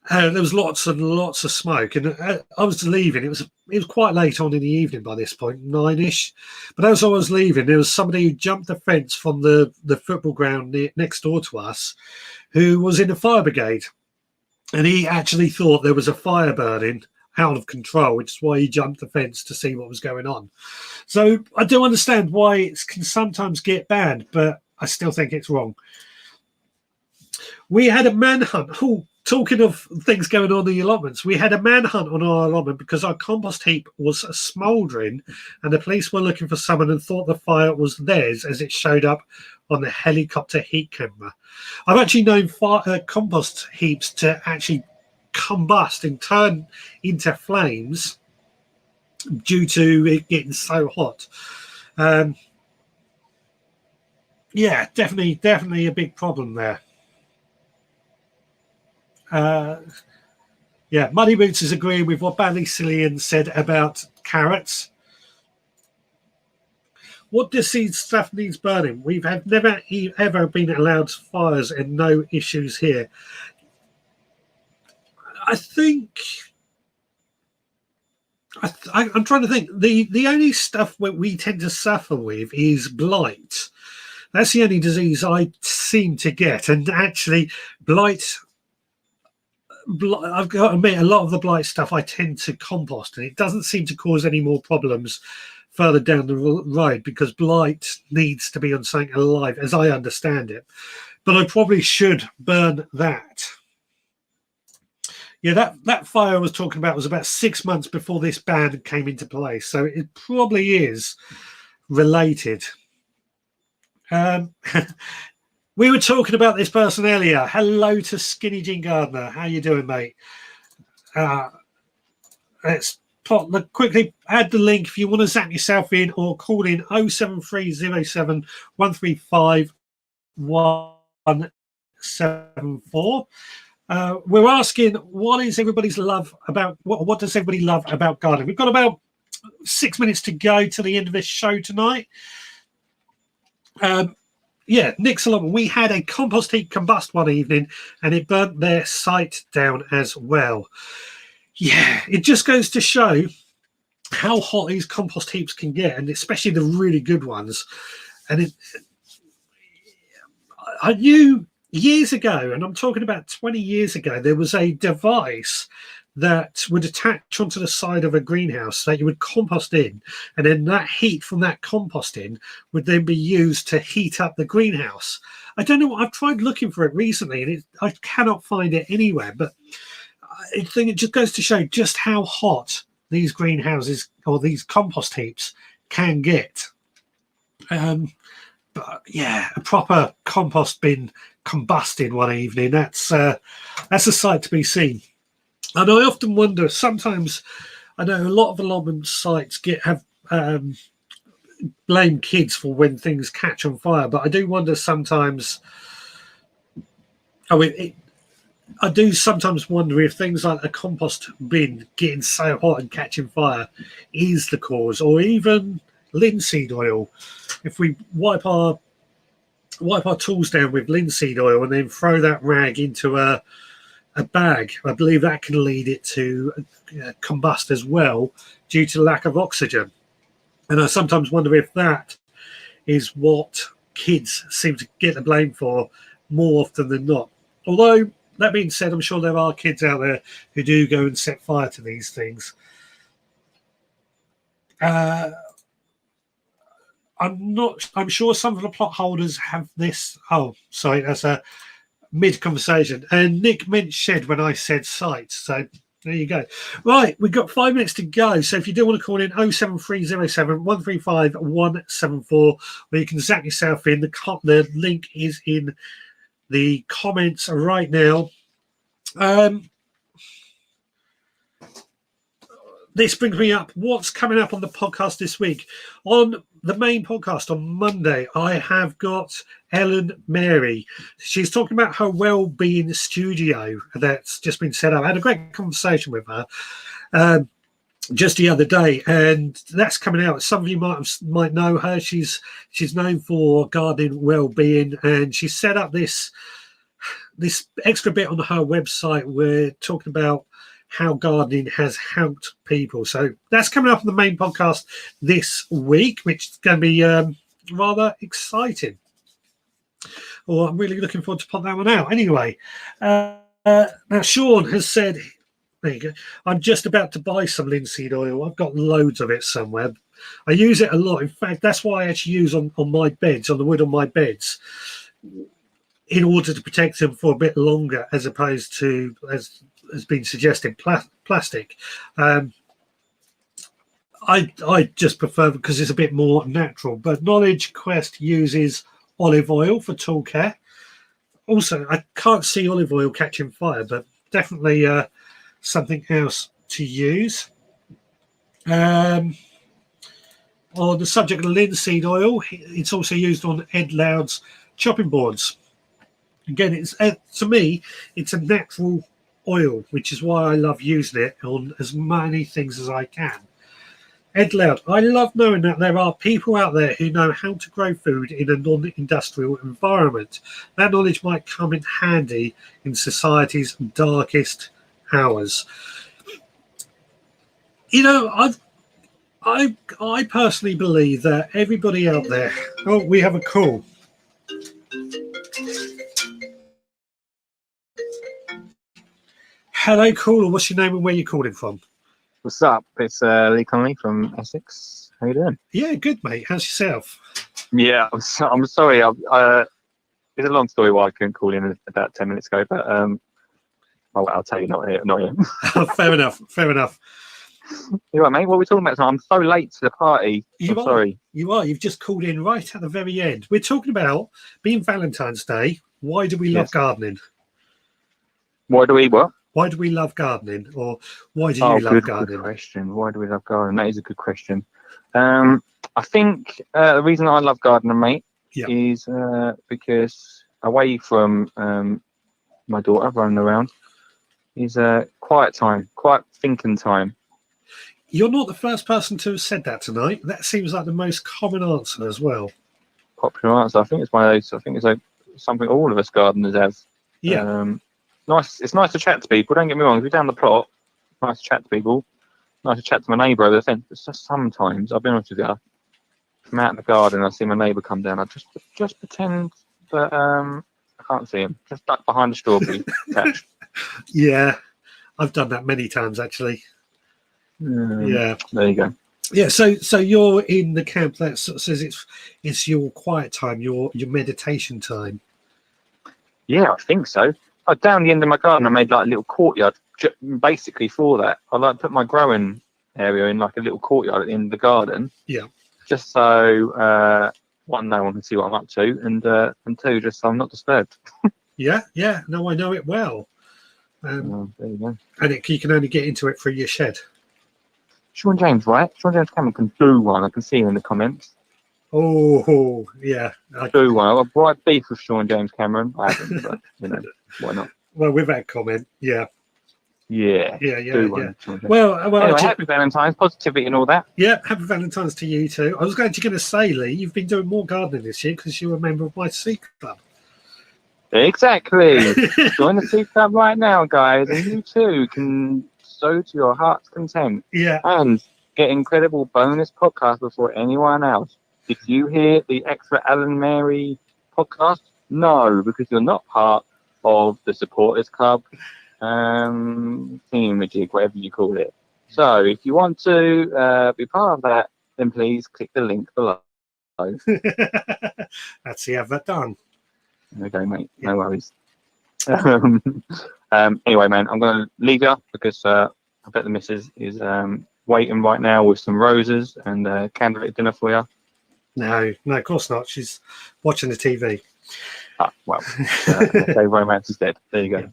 There was lots and lots of smoke, and I was leaving. It was quite late on in the evening by this point, 9ish. But as I was leaving, there was somebody who jumped the fence from the football ground next door to us, who was in the fire brigade, and he actually thought there was a fire burning out of control, which is why he jumped the fence to see what was going on. So I do understand why it can sometimes get banned, but I still think it's wrong. We had a manhunt. Talking of things going on in the allotments, we had a manhunt on our allotment because our compost heap was smouldering, and the police were looking for someone and thought the fire was theirs as it showed up on the helicopter heat camera. I've actually known compost heaps to actually combust and turn into flames due to it getting so hot. Yeah, definitely a big problem there. Yeah, Muddy Boots is agreeing with what Ballycillian said about carrots. What disease stuff needs burning? We've never ever been allowed fires and no issues here. I think I'm trying to think. The only stuff we tend to suffer with is blight. That's the only disease I seem to get, and actually blight. I've got to admit, a lot of the blight stuff I tend to compost, and it doesn't seem to cause any more problems further down the road because blight needs to be on something alive, as I understand it. But I probably should burn that. Yeah, that fire I was talking about was about 6 months before this ban came into place, so it probably is related. We were talking about this person earlier. Hello to Skinny Jean Gardner. How you doing, mate? Let's quickly add the link if you want to zap yourself in or call in 07307 135 174. We're asking what is everybody's love about what does everybody love about gardening? We've got about 6 minutes to go to the end of this show tonight. Yeah, Nick's allotment. We had a compost heap combust one evening and it burnt their site down as well. Yeah, it just goes to show how hot these compost heaps can get, and especially the really good ones. And I knew years ago, and I'm talking about 20 years ago, there was a device that would attach onto the side of a greenhouse that you would compost in, and then that heat from that composting would then be used to heat up the greenhouse. I don't know, I've tried looking for it recently and I cannot find it anywhere, but I think it just goes to show just how hot these greenhouses or these compost heaps can get. But yeah, a proper compost bin combusting one evening, that's a sight to be seen. And I often wonder, sometimes I know a lot of allotment sites have blame kids for when things catch on fire, but I do wonder sometimes, I do sometimes wonder if things like a compost bin getting so hot and catching fire is the cause, or even linseed oil. If we wipe our tools down with linseed oil and then throw that rag into a bag, I believe that can lead it to combust as well due to lack of oxygen. And I sometimes wonder if that is what kids seem to get the blame for more often than not. Although, that being said, I'm sure there are kids out there who do go and set fire to these things. I'm sure some of the plot holders have this. Oh, sorry, that's a mid-conversation. And Nick meant shed when I said site. So there you go. Right, we've got 5 minutes to go. So if you do want to call in 07307 135 174, where you can zap yourself in. The link is in the comments right now. This brings me up. What's coming up on the podcast this week? On the main podcast on Monday, I have got Ellen Mary. She's talking about her well-being studio that's just been set up. I had a great conversation with her just the other day, and that's coming out. Some of you might know her. She's known for gardening well-being, and she set up this extra bit on her website. We're talking about how gardening has helped people. So that's coming up on the main podcast this week, which is going to be rather exciting. Well, I'm really looking forward to put that one out. Anyway, now Sean has said, there you go, I'm just about to buy some linseed oil. I've got loads of it somewhere. I use it a lot. In fact, that's why I actually use on my beds, on the wood on my beds, in order to protect them for a bit longer, as opposed to, as has been suggested, plastic. I just prefer, because it's a bit more natural. But Knowledge Quest uses olive oil for tool care. Also, I can't see olive oil catching fire, but definitely something else to use. On the subject of linseed oil, it's also used on Ed Loud's chopping boards. Again, it's to me, it's a natural oil, which is why I love using it on as many things as I can. Ed Loud, I love knowing that there are people out there who know how to grow food in a non-industrial environment. That knowledge might come in handy in society's darkest hours. You know, I personally believe that everybody out there. Oh, we have a call. Hello, caller. What's your name and where you calling from? What's up? It's Lee Connolly from Essex. How you doing? Yeah, good, mate. How's yourself? Yeah, I'm sorry. It's a long story why I couldn't call in about 10 minutes ago, but I'll tell you not here. Fair enough. Fair enough. You right, mate? What are we talking about? I'm so late to the party. Sorry. You are. You've just called in right at the very end. We're talking about, being Valentine's Day, why do we love gardening? Why do we what? Why do we love gardening? Or why do you love gardening? Good question. Why do we love gardening? That is a good question. I think the reason I love gardening, mate, is because away from my daughter running around, is quiet time, quiet thinking time. You're not the first person to have said that tonight. That seems like the most common answer as well. Popular answer. I think it's one of those. I think it's like something all of us gardeners have. Yeah. Nice. It's nice to chat to people. Don't get me wrong. If you're down the plot, nice to chat to people. Nice to chat to my neighbour over the fence. But just sometimes, I'll be honest with you, I'm out in the garden, I see my neighbour come down. I just pretend that I can't see him. Just duck behind the strawberry patch. Yeah, I've done that many times actually. Yeah. There you go. Yeah. So you're in the camp that sort of says it's your quiet time, your meditation time. Yeah, I think so. Down the end of my garden, I made like a little courtyard, basically for that. I like put my growing area in like a little courtyard at the end of the garden. Yeah. Just so one, no one can see what I'm up to, and two, just so I'm not disturbed. Yeah. No, I know it well. There you go. And you can only get into it through your shed. Sean James, right? Sean James Cameron can do one. I can see him in the comments. Oh, yeah. Do one. I've got right beef with Sean James Cameron. I haven't, but you know, why not? Well, with that comment, yeah. Do one. Well, anyway, happy Valentine's, positivity and all that. Yeah, happy Valentine's to you too. I was going to say, Lee, you've been doing more gardening this year because you're a member of my Sea Club. Exactly. Join the Sea Club right now, guys, and you too can sow to your heart's content. Yeah. And get incredible bonus podcasts before anyone else. Did you hear the extra Alan Mary podcast? No, because you're not part of the supporters club, thingamajig, whatever you call it. So if you want to be part of that, then please click the link below. That's the advert done. Okay, mate. No worries. Anyway, man, I'm going to leave you because I bet the missus is waiting right now with some roses and candlelit dinner for you. No, of course not. She's watching the TV. Ah, well, okay, romance is dead. There you go. Yeah.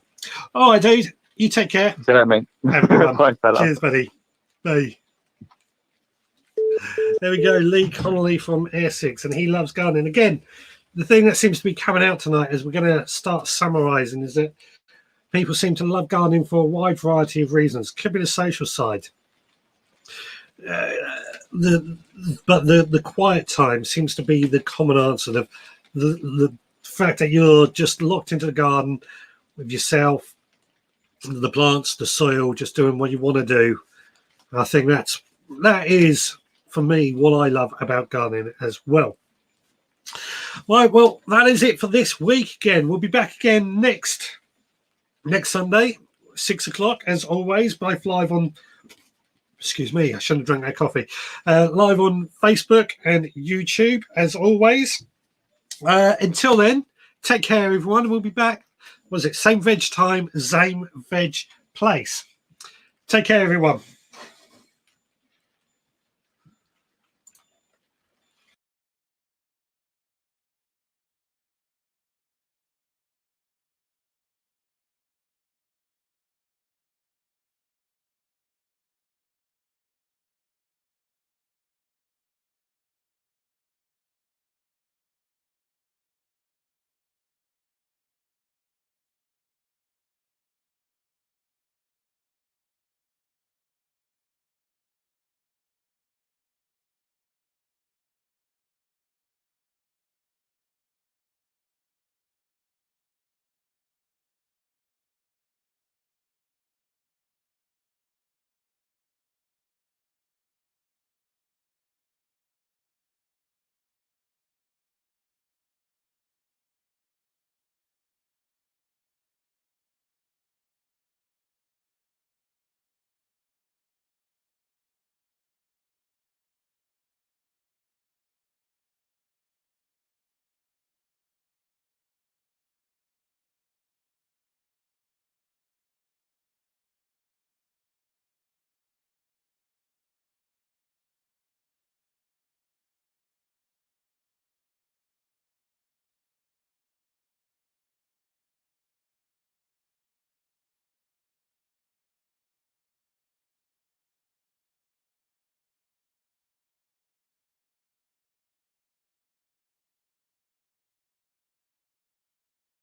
All right, dude. You take care. See you later, mate. Have a good one. Bye, fella. Cheers, buddy. Bye. There we go, Lee Connolly from Essex, and he loves gardening. Again, the thing that seems to be coming out tonight as we're going to start summarising is that people seem to love gardening for a wide variety of reasons. Could be the social side. But the quiet time seems to be the common answer. The fact that you're just locked into the garden with yourself, the plants, the soil, just doing what you want to do. I think that is, for me, what I love about gardening as well. Right, well, that is it for this week. Again, we'll be back again next Sunday, 6 o'clock, as always, live on, excuse me, I shouldn't have drank that coffee, live on Facebook and YouTube, as always. Until then, take care, everyone. We'll be back, same veg time, same veg place. Take care, everyone.